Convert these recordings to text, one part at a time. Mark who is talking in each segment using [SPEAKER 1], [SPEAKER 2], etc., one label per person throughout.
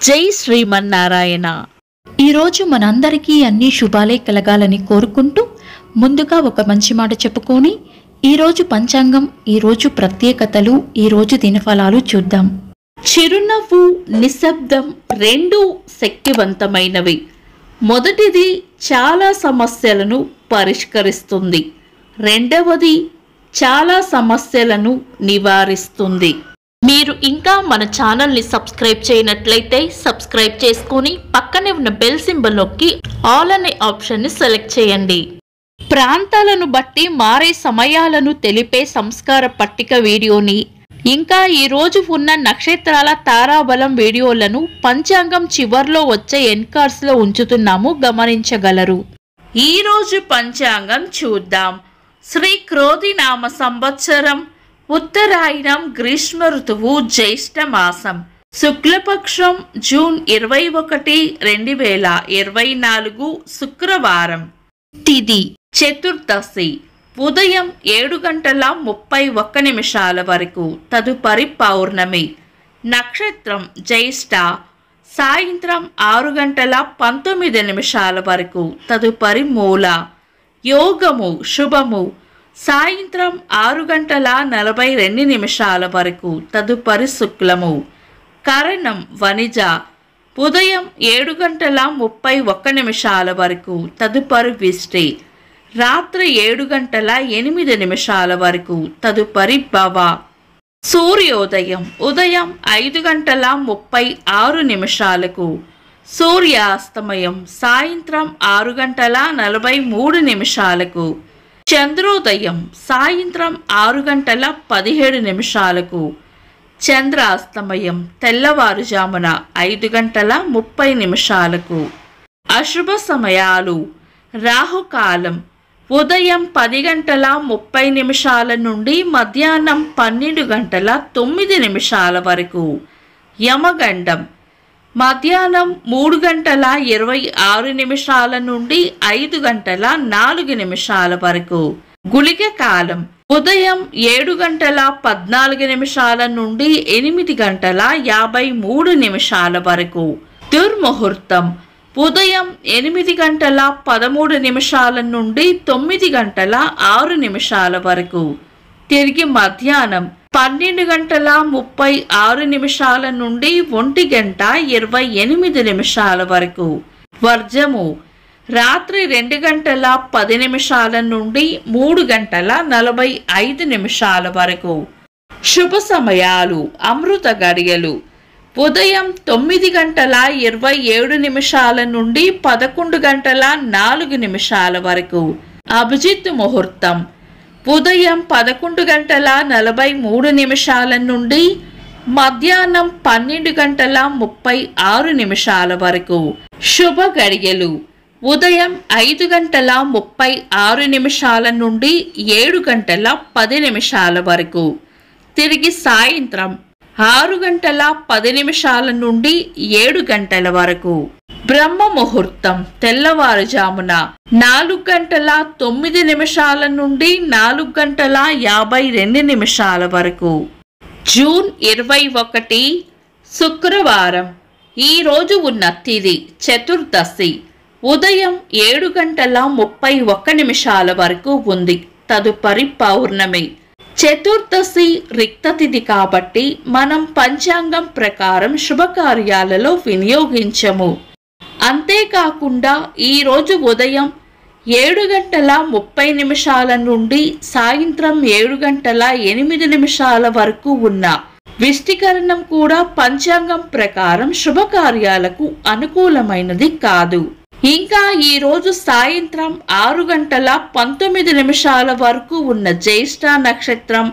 [SPEAKER 1] జై శ్రీమన్నారాయణ.
[SPEAKER 2] ఈరోజు మనందరికీ అన్ని శుభాలే కలగాలని కోరుకుంటూ ముందుగా ఒక మంచి మాట చెప్పుకొని ఈరోజు పంచాంగం, ఈరోజు ప్రత్యేకతలు, ఈరోజు దినఫలాలు చూద్దాం.
[SPEAKER 1] చిరునవ్వు, నిశ్శబ్దం రెండూ శక్తివంతమైనవి. మొదటిది చాలా సమస్యలను పరిష్కరిస్తుంది, రెండవది చాలా సమస్యలను నివారిస్తుంది. మీరు ఇంకా మన ఛానల్ని సబ్స్క్రైబ్ చేయనట్లయితే సబ్స్క్రైబ్ చేసుకొని పక్కనే ఉన్న బెల్ సింబల్ నొక్కి ఆల్ అనే ఆప్షన్ని సెలెక్ట్ చేయండి. ప్రాంతాలను బట్టి మారే సమయాలను తెలిపే సంస్కార పట్టిక వీడియోని, ఇంకా ఈరోజు ఉన్న నక్షత్రాల తారాబలం వీడియోలను పంచాంగం చివర్లో వచ్చే ఎన్కార్స్లో ఉంచుతున్నాము, గమనించగలరు. ఈరోజు పంచాంగం చూద్దాం. శ్రీ క్రోధినామ సంవత్సరం, ఉత్తరాయణం, గ్రీష్మ ఋతువు, జ్యేష్ఠ మాసం, శుక్లపక్షం, జూన్ 21, 2024 శుక్రవారం. తిథి చతుర్దశి, ఉదయం 7:31 వరకు, తదుపరి పౌర్ణమి. నక్షత్రం జ్యేష్ఠ, సాయంత్రం 6:19 వరకు, తదుపరి మూల. యోగము శుభము, సాయంత్రం 6:42 వరకు, తదుపరి శుక్లము. కరణం వనిజ, ఉదయం 7:31 వరకు, తదుపరి విష్టి. రాత్రి 7:08 వరకు, తదుపరి భవ. సూర్యోదయం ఉదయం 5:36, సూర్యాస్తమయం సాయంత్రం 6:43. చంద్రోదయం సాయంత్రం 6:17, చంద్రాస్తమయం తెల్లవారుజామున 5:30. అశుభ సమయాలు: రాహుకాలం ఉదయం 10:30 నుండి మధ్యాహ్నం 12:09 వరకు. యమగండం మధ్యాహ్నం 3:26 నుండి 5:04 వరకు. గుళిక కాలం ఉదయం 7:14 నుండి 8:53 వరకు. దుర్ముహూర్తం ఉదయం 8:13 నుండి 9:06 వరకు. తిరిగి మధ్యాహ్నం 12:36 నుండి 1:28 వరకు. వర్జము రాత్రి 2:10 నుండి 3:45 వరకు. శుభ సమయాలు: అమృత గడియలు ఉదయం 9:27 నుండి 11:04 వరకు. అభిజిత్ ముహూర్తం ఉదయం 11:43 నుండి మధ్యాహ్నం 12:36 వరకు. శుభ గడియలు ఉదయం 5:36 నుండి 7:10 వరకు. తిరిగి సాయంత్రం 6:10 నుండి 7 వరకు. బ్రహ్మ ముహూర్తం తెల్లవారుజామున 4:09 నుండి 4:52 వరకు. జూన్ 21 శుక్రవారం. ఈ రోజు ఉన్న తిథి చతుర్దశి, ఉదయం 7:31 వరకు ఉంది, తదుపరి పౌర్ణమి. చతుర్దశి రిక్త తిథి కాబట్టి మనం పంచాంగం ప్రకారం శుభకార్యాలలో వినియోగించము. అంతేకాకుండా ఈరోజు ఉదయం 7:30 నుండి సాయంత్రం 7:08 వరకు ఉన్న విష్టికరణం కూడా పంచాంగం ప్రకారం శుభకార్యాలకు అనుకూలమైనది కాదు. ఇంకా ఈరోజు సాయంత్రం 6:19 వరకు ఉన్న జ్యేష్ఠ నక్షత్రం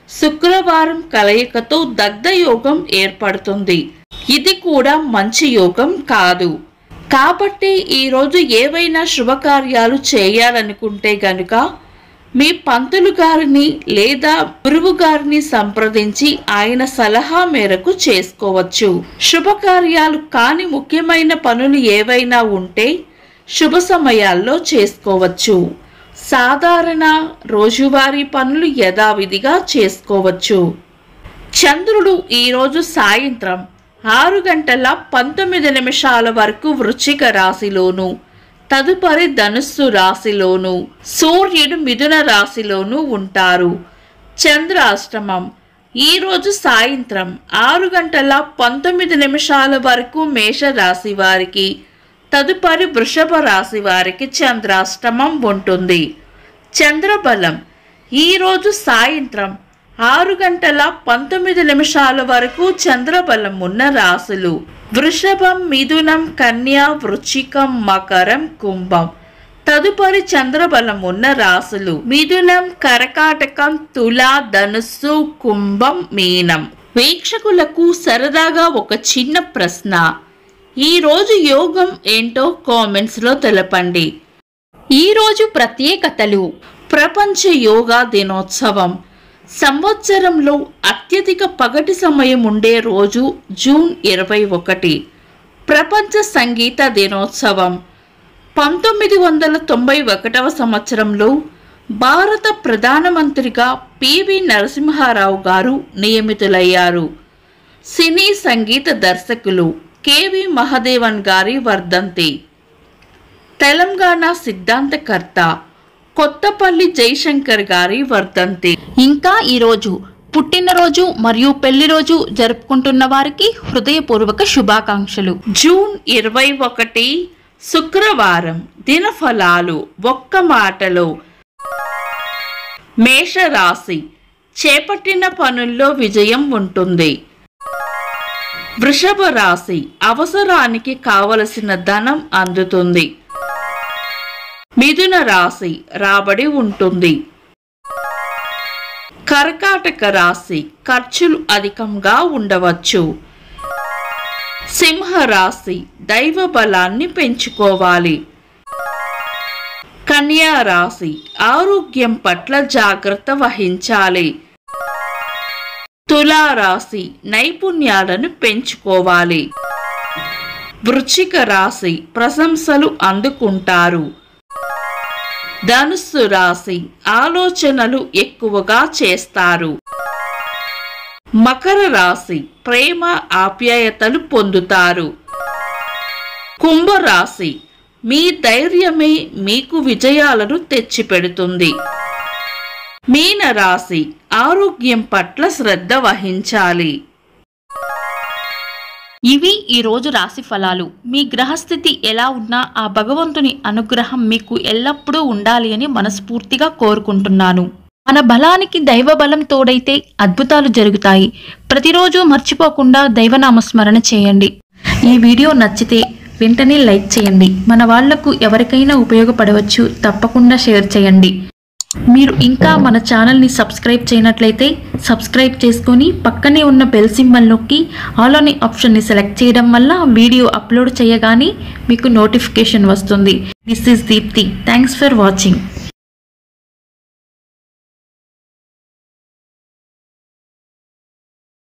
[SPEAKER 1] శుక్రవారం కలయికతో దగ్ధయోగం ఏర్పడుతుంది. ఇది కూడా మంచి యోగం కాదు. కాబట్టి ఈరోజు ఏవైనా శుభకార్యాలు చేయాలనుకుంటే గనుక మీ పంతులు గారిని లేదా గురువు గారిని సంప్రదించి ఆయన సలహా మేరకు చేసుకోవచ్చు. శుభకార్యాలు కాని ముఖ్యమైన పనులు ఏవైనా ఉంటే శుభ సమయాల్లో చేసుకోవచ్చు. సాధారణ రోజువారీ పనులు యథావిధిగా చేసుకోవచ్చు. చంద్రుడు ఈరోజు సాయంత్రం 6:19 వరకు వృశ్చిక రాశిలోను, తదుపరి ధనుస్సు రాశిలోను, సూర్యుడు మిథున రాశిలోను ఉంటారు. చంద్రాష్టమం ఈరోజు సాయంత్రం 6:19 వరకు మేషరాశి వారికి, తదుపరి వృషభ రాశి వారికి చంద్రాష్టమం ఉంటుంది. చంద్రబలం ఈరోజు సాయంత్రం 6:19 వరకు చంద్రబలం ఉన్న రాశులు వృషభం, మిథునం, కన్యా, వృశ్చికం, మకరం, కుంభం. తదుపరి చంద్రబలం ఉన్న రాశులు మిథునం, కర్కాటకం, తుల, ధనుస్సు, కుంభం, మీనం. వీక్షకులకు సరదాగా ఒక చిన్న ప్రశ్న. ఈరోజు యోగం ఏంటో కామెంట్స్లో తెలపండి.
[SPEAKER 2] ఈరోజు ప్రత్యేకతలు:
[SPEAKER 1] ప్రపంచ యోగా దినోత్సవం. సంవత్సరంలో అత్యధిక పగటి సమయం ఉండే రోజు జూన్ 21. ప్రపంచ సంగీత దినోత్సవం. 1991 సంవత్సరంలో భారత ప్రధానమంత్రిగా పివి నరసింహారావు గారు నియమితులయ్యారు. సినీ సంగీత దర్శకులు కెవి మహదేవన్ గారి వర్ధంతి. తెలంగాణ సిద్ధాంతకర్త కొత్తపల్లి జయశంకర్ గారి వర్ధంతి.
[SPEAKER 2] ఇంకా ఈరోజు పుట్టినరోజు మరియు పెళ్లిరోజు జరుపుకుంటున్న వారికి హృదయపూర్వక శుభాకాంక్షలు.
[SPEAKER 1] జూన్ 21 శుక్రవారం. దినఫలాలు ఒక్క మాటలో. మేషరాశి చేపట్టిన పనుల్లో విజయం ఉంటుంది. వృషభ రాశి అవసరానికి కావలసిన ధనం అందుతుంది. మిథున రాశి రాబడి ఉంటుంది. కర్కాటక రాశి ఖర్చులు అధికంగా ఉండవచ్చు. సింహరాశి దైవ బలాన్ని పెంచుకోవాలి. కన్యా రాశి ఆరోగ్యం పట్ల జాగ్రత్త వహించాలి. తులారాశి నైపుణ్యాలను పెంచుకోవాలి. వృశ్చిక రాశి ప్రశంసలు అందుకుంటారు. ధనుస్సు రాశి ఆలోచనలు ఎక్కువగా చేస్తారు. మకర రాశి ప్రేమ ఆప్యాయతలు పొందుతారు. కుంభరాశి మీ ధైర్యమే మీకు విజయాలను తెచ్చిపెడుతుంది. మీనరాశి ఆరోగ్యం పట్ల శ్రద్ధ వహించాలి.
[SPEAKER 2] ఇవి ఈరోజు రాశి ఫలాలు. మీ గ్రహస్థితి ఎలా ఉన్నా ఆ భగవంతుని అనుగ్రహం మీకు ఎల్లప్పుడూ ఉండాలి అని మనస్ఫూర్తిగా కోరుకుంటున్నాను. మన బలానికి దైవ బలం తోడైతే అద్భుతాలు జరుగుతాయి. ప్రతిరోజు మర్చిపోకుండా దైవనామస్మరణ చేయండి. ఈ వీడియో నచ్చితే వెంటనే లైక్ చేయండి. మన వాళ్లకు ఎవరికైనా ఉపయోగపడవచ్చు. తప్పకుండా షేర్ చేయండి. మీరు ఇంకా మన ఛానల్ని సబ్స్క్రైబ్ చేయనట్లయితే సబ్స్క్రైబ్ చేసుకొని పక్కనే ఉన్న బెల్ సింబల్ నొక్కి ఆల్ అనే ఆప్షన్ని సెలెక్ట్ చేయడం వల్ల వీడియో అప్లోడ్ చేయగానే మీకు నోటిఫికేషన్ వస్తుంది. This is Deepthi. Thanks for watching.